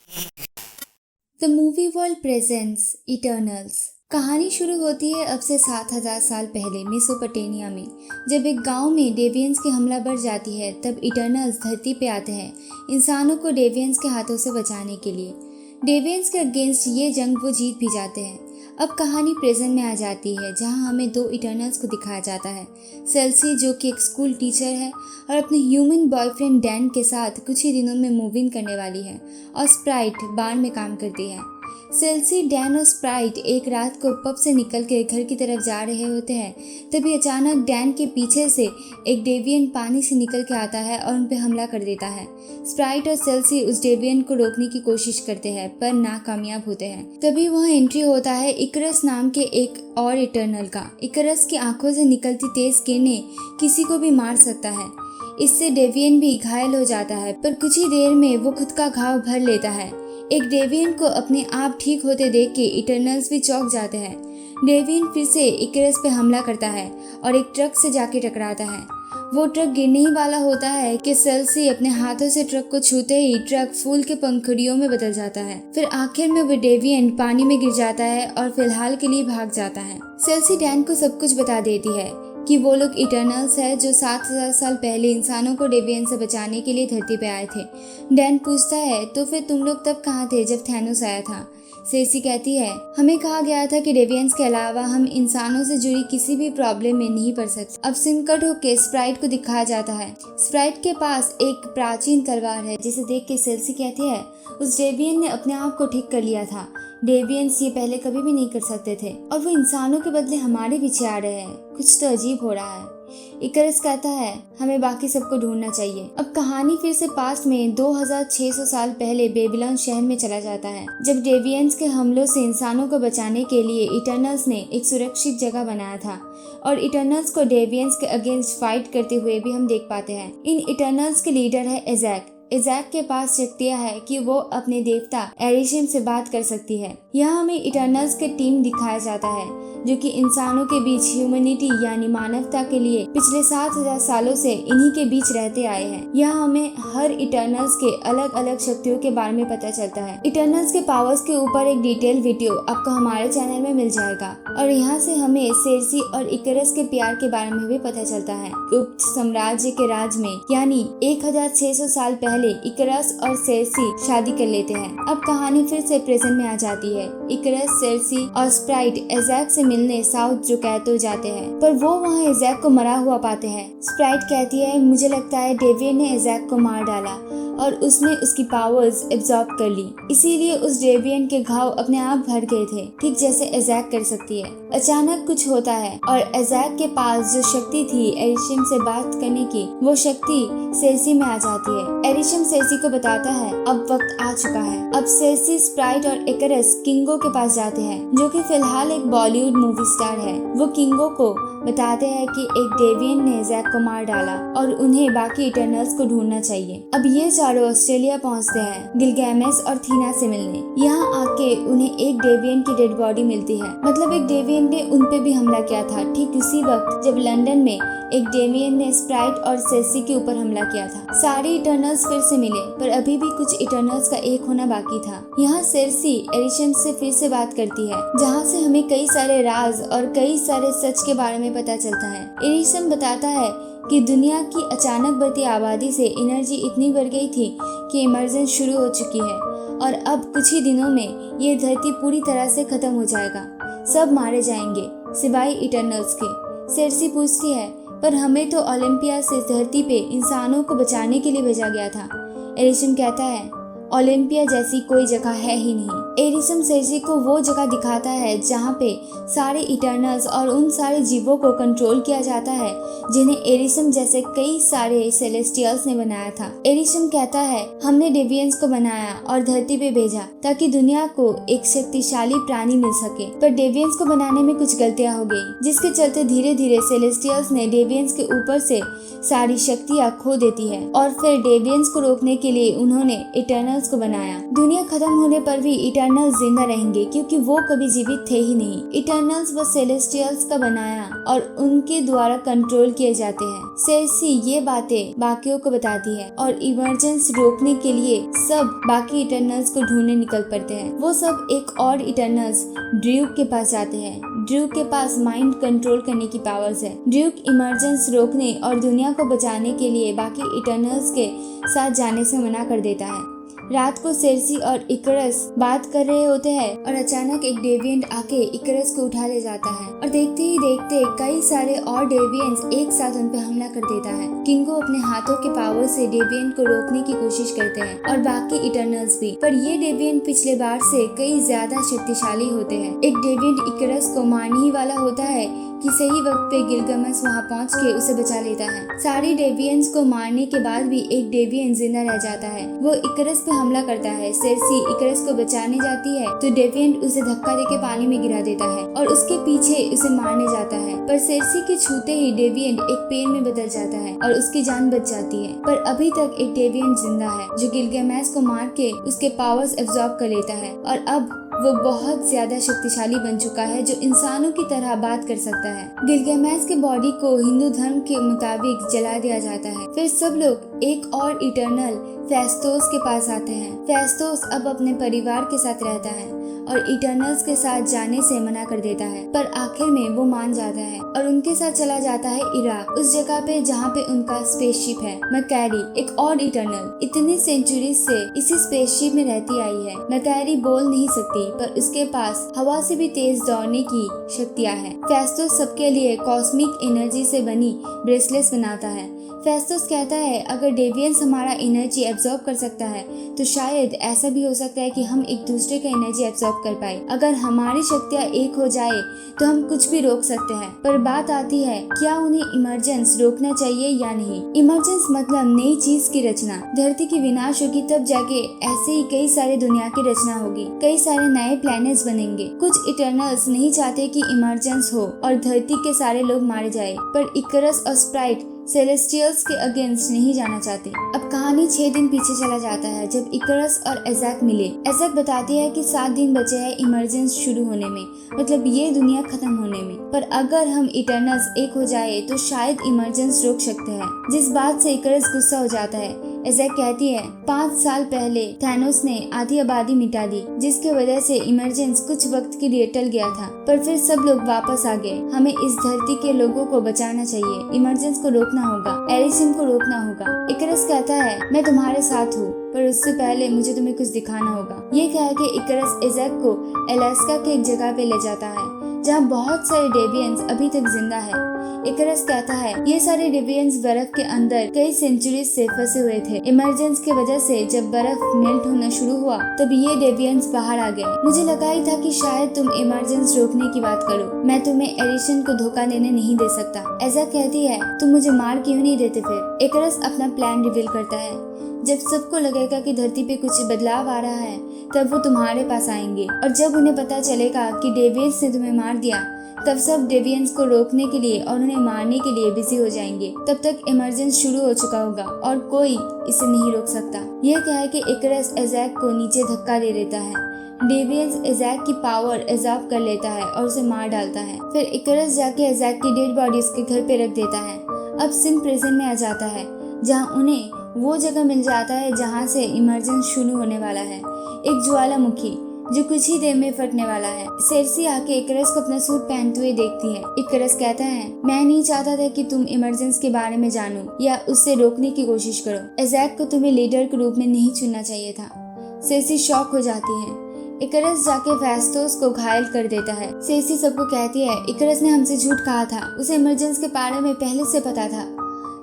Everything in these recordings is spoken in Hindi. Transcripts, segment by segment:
The movie world presents Eternals. कहानी शुरू होती है अब से 7000 साल पहले मेसोपोटामिया में। जब एक गांव में डेवियंस की हमला बढ़ जाती है तब इटर्नल्स धरती पे आते हैं इंसानों को डेवियंस के हाथों से बचाने के लिए। डेवियंस के अगेंस्ट ये जंग वो जीत भी जाते हैं। अब कहानी प्रेजेंट में आ जाती है जहां हमें दो इटर्नल्स को दिखाया जाता है। सेल्सी जो कि एक स्कूल टीचर है और अपने ह्यूमन बॉयफ्रेंड डैन के साथ कुछ ही दिनों में मूव इन करने वाली है, और स्प्राइट बार में काम करती है। सेल्सी, डैन और स्प्राइट एक रात को पब से निकल के घर की तरफ जा रहे होते हैं। तभी अचानक डैन के पीछे से एक डेवियन पानी से निकल के आता है और उन पे हमला कर देता है। स्प्राइट और सेल्सी उस डेवियन को रोकने की कोशिश करते हैं पर नाकामयाब होते हैं। तभी वहाँ एंट्री होता है इकरस नाम के एक और इटर्नल का। इकरस की आंखों से निकलती तेज किरणें किसी को भी मार सकता है। इससे डेवियन भी घायल हो जाता है, पर कुछ ही देर में वो खुद का घाव भर लेता है। एक डेवियन को अपने आप ठीक होते देख के इटर्नल्स भी चौंक जाते हैं। डेवियन फिर से इकरस पे हमला करता है और एक ट्रक से जाके टकराता है। वो ट्रक गिरने ही वाला होता है कि सेल्सी अपने हाथों से ट्रक को छूते ही ट्रक फूल के पंखुड़ियों में बदल जाता है। फिर आखिर में वो डेवियन पानी में गिर जाता है और फिलहाल के लिए भाग जाता है। सेल्सी डैन को सब कुछ बता देती है कि वो लोग इटर्नल्स है जो 7000 साल पहले इंसानों को डेवियन से बचाने के लिए धरती पे आए थे। डैन पूछता है तो फिर तुम लोग तब कहाँ थे जब थैनोस आया था? सेल्सी कहती है हमें कहा गया था कि डेवियंस के अलावा हम इंसानों से जुड़ी किसी भी प्रॉब्लम में नहीं पड़ सकते। अब सीन कट होके स्प्राइट को दिखाया जाता है। स्प्राइट के पास एक प्राचीन तलवार है जिसे देख के सेल्सी कहती है उस डेवियन ने अपने आप को ठीक कर लिया था। डेवियंस ये पहले कभी भी नहीं कर सकते थे और वो इंसानों के बदले हमारे पीछे आ रहे हैं। कुछ तो अजीब हो रहा है। इकरस कहता है हमें बाकी सबको ढूंढना चाहिए। अब कहानी फिर से पास्ट में 2600 साल पहले बेबीलोन शहर में चला जाता है, जब डेवियंस के हमलों से इंसानों को बचाने के लिए इटर्नल्स ने एक सुरक्षित जगह बनाया था, और इटर्नल्स को डेवियंस के अगेंस्ट फाइट करते हुए भी हम देख पाते हैं। इन इटर्नल्स के लीडर है एजैक। एजैक के पास शक्तियां है कि वो अपने देवता एरिशिम से बात कर सकती है। यहाँ हमें इटर्नल्स के टीम दिखाया जाता है जो कि इंसानों के बीच ह्यूमैनिटी यानी मानवता के लिए पिछले 7000 सालों से इन्हीं के बीच रहते आए हैं। यहाँ हमें हर इटर्नल्स के अलग अलग शक्तियों के बारे में पता चलता है। इटर्नल्स के पावर्स के ऊपर एक डिटेल वीडियो आपको हमारे चैनल में मिल जाएगा, और यहाँ से हमें सेल्सी और इकरस के प्यार के बारे में भी पता चलता है। गुप्त साम्राज्य के राज में यानी 1600 साल पहले इकरस और सेल्सी शादी कर लेते हैं। अब कहानी फिर से प्रेजेंट में आ जाती है। इकरस, सेल्सी और स्प्राइट एजैक से मिलने साउथ जोकैतो जाते हैं, पर वो वहाँ एजैक को मरा हुआ पाते हैं। स्प्राइट कहती है मुझे लगता है डेवियन ने एजैक को मार डाला और उसने उसकी पावर्स एब्जॉर्ब कर ली, इसीलिए उस डेवियन के घाव अपने आप भर गए थे, ठीक जैसे एजैक कर सकती है। अचानक कुछ होता है और एजैक के पास जो शक्ति थी एरिशिम से बात करने की, वो शक्ति सेल्सी में आ जाती है। एरिशिम सेल्सी को बताता है अब वक्त आ चुका है। अब सेल्सी, स्प्राइट और इकरस किंगो के पास जाते हैं जो कि फिलहाल एक बॉलीवुड मूवी स्टार है। वो किंगो को बताते हैं कि एक डेवियन ने एजैक को मार डाला और उन्हें बाकी इटर्नल्स को ढूंढना चाहिए। अब ये चारों ऑस्ट्रेलिया पहुंचते हैं गिलगैमेश और थीना से मिलने। यहाँ आके उन्हें एक डेवियन की डेड बॉडी मिलती है, मतलब एक डेवियन ने उन पे भी हमला किया था ठीक उसी वक्त जब लंदन में एक डेवियन ने स्प्राइट और सेल्सी के ऊपर हमला किया था। सारे इटर्नल्स फिर से मिले, पर अभी भी कुछ इटर्नल्स का एक होना बाकी था। यहाँ सेल्सी एरिशिम से फिर से बात करती है, जहाँ से हमें कई सारे राज और कई सारे सच के बारे में पता चलता है। एरिशिम बताता है कि दुनिया की अचानक बढ़ती आबादी से एनर्जी इतनी बढ़ गई थी कि इमरजेंस शुरू हो चुकी है, और अब कुछ ही दिनों में ये धरती पूरी तरह से खत्म हो जाएगा। सब मारे जाएंगे सिवाय इटर्नल्स के। सेल्सी पूछती है पर हमें तो ओलंपिया से धरती पे इंसानों को बचाने के लिए भेजा गया था। एरिशिम कहता है ओलंपिया जैसी कोई जगह है ही नहीं। एरिशिम सेल्सी को वो जगह दिखाता है जहाँ पे सारे इटर्नल्स और उन सारे जीवों को कंट्रोल किया जाता है जिन्हें एरिशिम जैसे कई सारे सेलेस्टियल्स ने बनाया था। एरिशिम कहता है हमने डेवियंस को बनाया और धरती पे भेजा ताकि दुनिया को एक शक्तिशाली प्राणी मिल सके, पर डेवियंस को बनाने में कुछ गलतियां हो गई, जिसके चलते धीरे धीरे सेलेस्टियल्स ने डेवियंस के ऊपर से सारी शक्तियां खो देती है, और फिर डेवियंस को रोकने के लिए उन्होंने इटर्नल इटर्नल्स को बनाया। दुनिया खत्म होने पर भी इटर्नल्स जिंदा रहेंगे क्योंकि वो कभी जीवित थे ही नहीं। इटर्नल्स वो सेलेस्टियल्स का बनाया और उनके द्वारा कंट्रोल किए जाते हैं। सेर्सी ये बातें बाकियों को बताती है और इमरजेंस रोकने के लिए सब बाकी इटर्नल्स को ढूंढने निकल पड़ते हैं। वो सब एक और इटर्नल्स ड्यूक के पास जाते हैं। ड्यूक के पास माइंड कंट्रोल करने की पावर्स है। ड्यूक इमरजेंस रोकने और दुनिया को बचाने के लिए बाकी इटर्नल्स के साथ जाने से मना कर देता है। रात को सेर्सी और इकरस बात कर रहे होते हैं और अचानक एक डेविएंट आके इकरस को उठा ले जाता है और देखते ही देखते कई सारे और डेविएंट्स एक साथ उन पर हमला कर देता है। किंगो अपने हाथों के पावर से डेविएंट को रोकने की कोशिश करते हैं और बाकी इटर्नल्स भी, पर ये डेविएंट पिछले बार से कई ज्यादा शक्तिशाली होते हैं। एक डेविएंट इकरस को मारने ही वाला होता है कि सही वक्त पे गिलगमेश वहाँ पहुँच के उसे बचा लेता है। सारी डेविएंट्स को मारने के बाद भी एक डेविएंट जिंदा रह जाता है। वो इकरस पे हमला करता है। सेर्सी इकरस को बचाने जाती है तो डेविएंट उसे धक्का देके पानी में गिरा देता है और उसके पीछे उसे मारने जाता है, पर सेर्सी के छूते ही डेविएंट एक पेड़ में बदल जाता है और उसकी जान बच जाती है। पर अभी तक एक डेविएंट जिंदा है जो गिलगमेश को मार के उसके पावर्स एब्जॉर्ब कर लेता है और अब वो बहुत ज्यादा शक्तिशाली बन चुका है जो इंसानों की तरह बात कर सकता है। गिलगमेश के बॉडी को हिंदू धर्म के मुताबिक जला दिया जाता है। फिर सब लोग एक और इटर्नल फेस्तोस के पास आते हैं। फेस्तोस अब अपने परिवार के साथ रहता है और इटर्नल्स के साथ जाने से मना कर देता है, पर आखिर में वो मान जाता है और उनके साथ चला जाता है इराक, उस जगह पे जहाँ पे उनका स्पेसशिप है। मैकैरी एक और इटर्नल इतने सेंचुरी से इसी स्पेसशिप में रहती आई है। मैकैरी बोल नहीं सकती पर उसके पास हवा से भी तेज दौड़ने की शक्तियाँ हैं। फेस्तोस सबके लिए कॉस्मिक एनर्जी से बनी ब्रेसलेट्स बनाता है। फेस्तोस कहता है अगर डेविएंट्स हमारा एनर्जी एब्जॉर्ब कर सकता है तो शायद ऐसा भी हो सकता है कि हम एक दूसरे का एनर्जी एब्जॉर्ब कर पाए। अगर हमारी शक्तियाँ एक हो जाए तो हम कुछ भी रोक सकते हैं। पर बात आती है क्या उन्हें इमरजेंस रोकना चाहिए या नहीं। इमरजेंस मतलब नई चीज की रचना। धरती की विनाश होगी तब जाके ऐसे ही कई सारे दुनिया की रचना होगी, कई सारे नए प्लैनेट्स बनेंगे। कुछ इटर्नल्स नहीं चाहते कि इमरजेंस हो और धरती के सारे लोग मारे जाए, पर इकरस और स्प्राइट सेलेस्टियल्स के अगेंस्ट नहीं जाना चाहते। अब कहानी 6 दिन पीछे चला जाता है जब इकरस और एज़ेक मिले। एज़ेक बताती है कि 7 दिन बचे हैं इमरजेंस शुरू होने में, मतलब ये दुनिया खत्म होने में, पर अगर हम इटर्नल्स एक हो जाए तो शायद इमरजेंस रोक सकते हैं। जिस बात से इकरस गुस्सा हो जाता है। एज़ेक कहती है 5 साल पहले थैनोस ने आधी आबादी मिटा दी जिसकी वजह से इमरजेंस कुछ वक्त के लिए टल गया था, पर फिर सब लोग वापस आ गए। हमें इस धरती के लोगों को बचाना चाहिए, इमरजेंस को रोकना होगा, एरिसन को रोकना होगा। इकरस कहता है मैं तुम्हारे साथ हूँ, पर उससे पहले मुझे तुम्हें कुछ दिखाना होगा। ये कह के इकरस एज़ेक को अलास्का के एक जगह पे ले जाता है जहाँ बहुत सारे डेविएंट्स अभी तक जिंदा है। इकरस कहता है ये सारे डेविएंट्स बर्फ के अंदर कई सेंचुरी से फंसे हुए थे। इमरजेंस की वजह से जब बर्फ मेल्ट होना शुरू हुआ तब ये डेविएंट्स बाहर आ गए। मुझे लगा ही था कि शायद तुम इमरजेंस रोकने की बात करो, मैं तुम्हें एरिसन को धोखा देने नहीं दे सकता। ऐसा कहती है तुम मुझे मार क्यों नहीं देते फिर। इकरस अपना प्लान रिवील करता है। जब सबको लगेगा कि धरती पे कुछ बदलाव आ रहा है तब वो तुम्हारे पास आएंगे, और जब उन्हें पता चलेगा कि डेविएंट्स ने तुम्हें मार दिया तब सब डेविएंट्स को रोकने के लिए और उन्हें मारने के लिए बिजी हो जाएंगे। तब तक इमरजेंस शुरू हो चुका होगा और कोई इसे नहीं रोक सकता। यह कह के इकरस एज़ेक को नीचे धक्का दे देता है। डेविएंट्स एज़ेक की पावर एब्जॉर्ब कर लेता है और उसे मार डालता है। फिर इकरस जाके एज़ेक की डेड बॉडी उसके घर पे रख देता है। अब सिन प्रिजन में आ जाता है जहाँ उन्हें वो जगह मिल जाता है जहाँ से इमरजेंस शुरू होने वाला है, एक ज्वालामुखी जो कुछ ही देर में फटने वाला है। सेर्सी आके इकरस को अपना सूट पहनते हुए देखती है। इकरस कहता है मैं नहीं चाहता था कि तुम इमरजेंस के बारे में जानो या उससे रोकने की कोशिश करो। एज़ेक को तुम्हें लीडर के रूप में नहीं चुनना चाहिए था। सेर्सी शॉक हो जाती है। इकरस जाके फेस्तोस को घायल कर देता है। सेर्सी सबको कहती है इकरस ने हमसे झूठ कहा था, उसे इमरजेंस के बारे में पहले से पता था।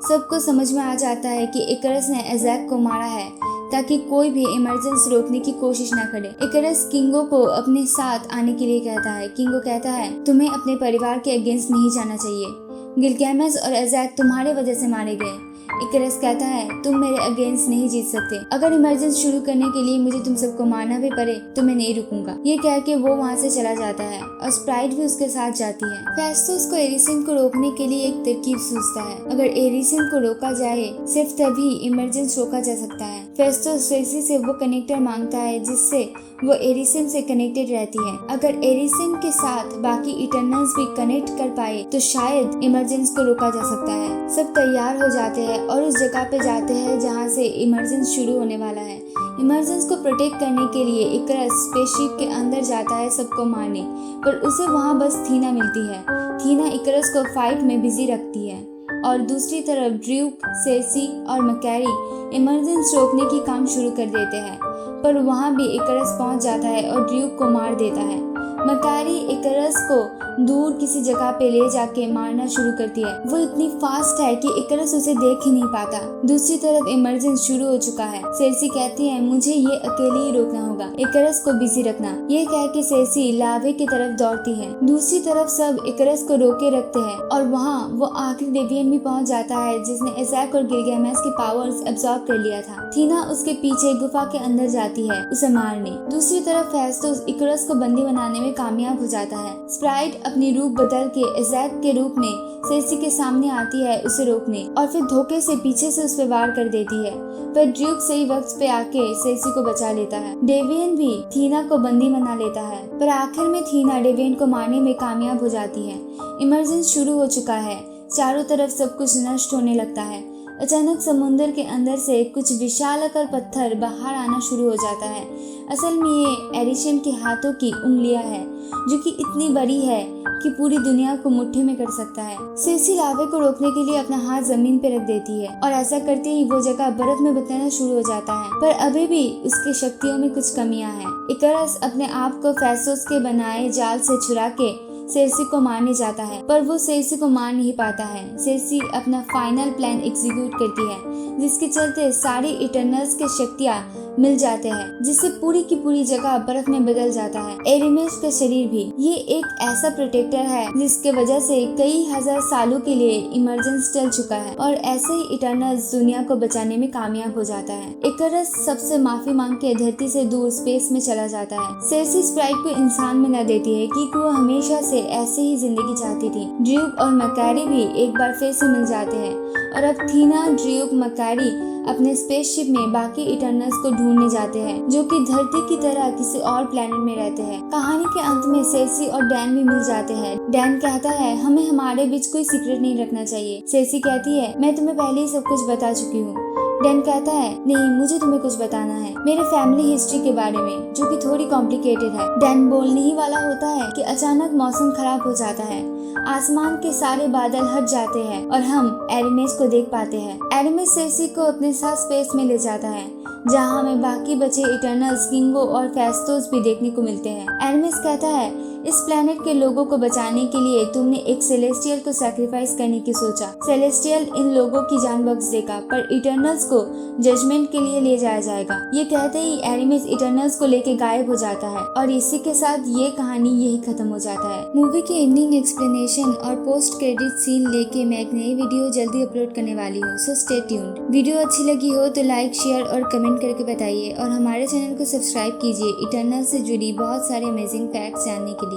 सबको समझ में आ जाता है कि इकरस ने एज़ेक को मारा है ताकि कोई भी इमरजेंस रोकने की कोशिश ना करे। इकरस किंगो को अपने साथ आने के लिए कहता है। किंगो कहता है तुम्हें अपने परिवार के अगेंस्ट नहीं जाना चाहिए, गिलगमेश और एज़ेक तुम्हारे वजह से मारे गए। इकरस कहता है तुम मेरे अगेंस्ट नहीं जीत सकते, अगर इमरजेंसी शुरू करने के लिए मुझे तुम सबको मारना भी पड़े तो मैं नहीं रुकूंगा। ये कह के वो वहाँ से चला जाता है और स्प्राइट भी उसके साथ जाती है। फेस्टस को एरिसिन को रोकने के लिए एक तरकीब सूझता है। अगर एरिसिन को रोका जाए सिर्फ तभी इमरजेंसी रोका जा सकता है। फेस्टस सेल्सी से वो कनेक्टर मांगता है जिससे वो एरिसिन से कनेक्टेड रहती है। अगर एरिसिन के साथ बाकी इटर्नल्स भी कनेक्ट कर पाए तो शायद इमरजेंसी को रोका जा सकता है। सब तैयार हो जाते हैं और उस जगह पे जाते हैं जहाँ से इमरजेंसी शुरू होने वाला है। इमरजेंसी को प्रोटेक्ट करने के लिए इकरस स्पेसशिप के अंदर जाता है सबको मारने, पर उसे वहाँ बस थीना मिलती है। थीना इकरस को फाइट में बिजी रखती है और दूसरी तरफ ड्यूक, सेल्सी और मैकेरी इमरजेंसी रोकने की काम शुरू कर देते हैं, पर वहाँ भी इकरस पहुँच जाता है और ड्यूक को मार देता है। मैकेरी इकरस को दूर किसी जगह पे ले जाके मारना शुरू करती है। वो इतनी फास्ट है कि इकरस उसे देख ही नहीं पाता। दूसरी तरफ इमरजेंसी शुरू हो चुका है। सेल्सी कहती है मुझे ये अकेले ही रोकना होगा, इकरस को बिजी रखना। ये कह के सेल्सी लावे की तरफ दौड़ती है। दूसरी तरफ सब इकरस को रोके रखते हैं और वहाँ वो आखिरी डेवियन भी पहुँच जाता है जिसने इज़ैक और गिलगामेश की पावर्स एब्जॉर्ब कर लिया था। थीना उसके पीछे गुफा के अंदर जाती है उसे मारने। दूसरी तरफ फेस्टस इकरस को बंदी बनाने में कामयाब हो जाता है। स्प्राइट अपनी रूप बदल के इज़ैक के रूप में सेल्सी के सामने आती है उसे रोकने और फिर धोखे से पीछे से उस पर वार कर देती है, पर ड्यूक सही वक्त पे आके सेल्सी को बचा लेता है। डेवियन भी थीना को बंदी बना लेता है, पर आखिर में थीना डेवियन को मारने में कामयाब हो जाती है। इमरजेंसी शुरू हो चुका है। चारों तरफ सब कुछ नष्ट होने लगता है। अचानक समुद्र के अंदर से कुछ विशालाकार पत्थर बाहर आना शुरू हो जाता है। असल में ये एरिशियम के हाथों की उंगलियां हैं जो कि इतनी बड़ी है कि पूरी दुनिया को मुट्ठी में कर सकता है। सेल्सी लावे को रोकने के लिए अपना हाथ जमीन पे रख देती है और ऐसा करते ही वो जगह बर्फ में बदलना शुरू हो जाता है, पर अभी भी उसकी शक्तियों में कुछ कमियां हैं। इकरस अपने आप को फेस्टस के बनाए जाल से छुड़ा के सेल्सी को मारने जाता है, पर वो सेल्सी को मार नहीं पाता है। सेल्सी अपना फाइनल प्लान एग्जीक्यूट करती है जिसके चलते सारी इटर्नल्स के शक्तियाँ मिल जाते हैं, जिससे पूरी की पूरी जगह बर्फ में बदल जाता है। एरिमेस का शरीर भी। ये एक ऐसा प्रोटेक्टर है जिसके वजह से कई हजार सालों के लिए इमरजेंसी टल चुका है और ऐसे ही इटर्नल्स दुनिया को बचाने में कामयाब हो जाता है। इकरस सबसे माफी मांग के धरती से दूर स्पेस में चला जाता है। सेल्सी स्प्राइट को इंसान में न देती है क्योंकि वो हमेशा से ऐसे ही जिंदगी चाहती थी। ड्यूक और मैकेरी भी एक बार फिर से मिल जाते हैं और अब थीना, ड्यूक, मैकेरी अपने स्पेसशिप में बाकी इटर्नल्स को ढूंढने जाते हैं जो कि धरती की तरह किसी और प्लेनेट में रहते हैं। कहानी के अंत में सेल्सी और डैन भी मिल जाते हैं। डैन कहता है हमें हमारे बीच कोई सीक्रेट नहीं रखना चाहिए। सेल्सी कहती है मैं तुम्हें पहले ही सब कुछ बता चुकी हूँ। डैन कहता है नहीं, मुझे तुम्हें कुछ बताना है, मेरे फैमिली हिस्ट्री के बारे में जो कि थोड़ी कॉम्प्लिकेटेड है। डैन बोलने ही वाला होता है कि अचानक मौसम खराब हो जाता है। आसमान के सारे बादल हट जाते हैं और हम एरिमेस को देख पाते हैं। एरिमेस सेल्सी को अपने साथ स्पेस में ले जाता है जहाँ हमें बाकी बचे इटर्नल्स, किंगो और फेस्टस भी देखने को मिलते हैं। एरिमेस कहता है इस प्लेनेट के लोगों को बचाने के लिए तुमने एक सेलेस्टियल को सैक्रिफाइस करने की सोचा। सेलेस्टियल इन लोगों की जान बख्श देगा, पर इटर्नल्स को जजमेंट के लिए ले जाया जाएगा। ये कहते ही एरिमेस इटर्नल्स को लेके गायब हो जाता है और इसी के साथ ये कहानी यही खत्म हो जाता है। मूवी के एंडिंग एक्सप्लेनेशन और पोस्ट क्रेडिट सीन लेके मैं एक नई वीडियो जल्दी अपलोड करने वाली हूँ, सो स्टे ट्यून्ड। वीडियो अच्छी लगी हो तो लाइक, शेयर और कमेंट करके बताइए और हमारे चैनल को सब्सक्राइब कीजिए इटर्नल से जुड़ी बहुत सारे अमेजिंग फैक्ट्स जानने के लिए।